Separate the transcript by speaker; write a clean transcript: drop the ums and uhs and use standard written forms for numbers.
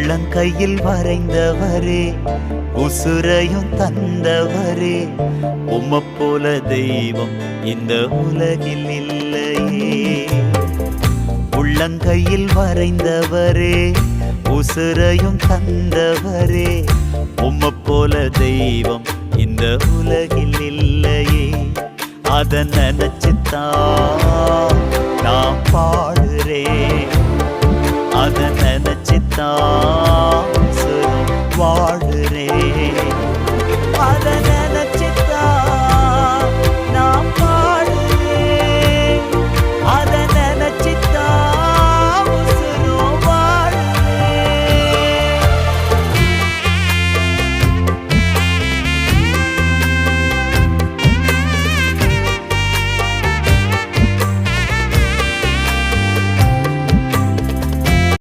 Speaker 1: உள்ளங்கையில் வரைந்தவரே, உசுரையும் தந்தவரே, உம்மை போல தெய்வம் இந்த உலகில் இல்லையே. உள்ளங்கையில் வரைந்தவரே, உசுரையும் தந்தவரே, உம்மை போல தெய்வம் இந்த உலகில் இல்லையே. அத நினைச்சுத்தான் நான் பாடுறேன், அத நினைச்சுத்தான்